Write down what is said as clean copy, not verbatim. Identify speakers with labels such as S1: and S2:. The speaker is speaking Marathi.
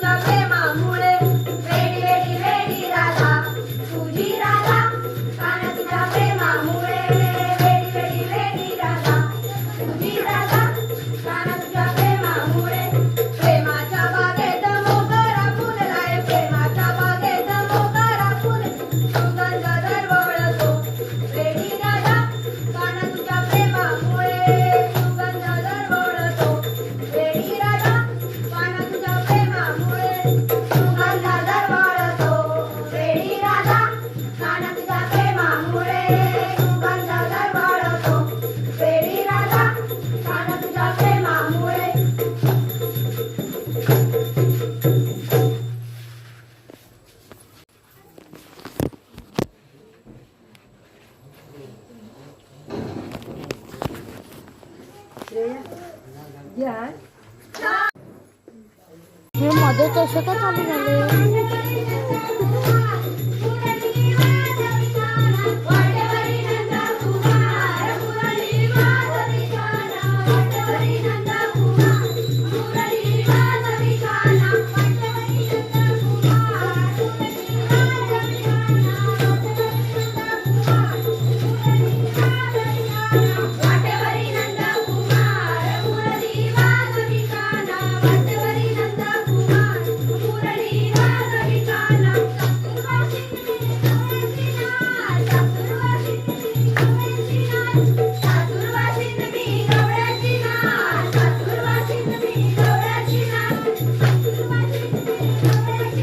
S1: तुझ्या प्रेमामुळे वेडी वेडी वेडी राधा तुझी राधा काना तुझ्या प्रेमामुळे वेडी वेडी वेडी राधा तुझी राधा काना तुझ्या प्रेमामुळे प्रेमाच्या बागेत मोगरा फुललाय प्रेमाच्या बागेत मोगरा फुल सुगंध दरवळतो वेडी राधा काना तुझ्या प्रेमामुळे सुगंध दरवळतो वेडी राधा काना तुझ्या प्रेमामुळे सुगंध दरवळतो वेडी राधा काना तुझ्या प्रेमामुळे सुगंध दरवळतो वेडी राधा काना तुझ्या प्रेमामुळे
S2: हे मध्ये कसं का चालू झाले?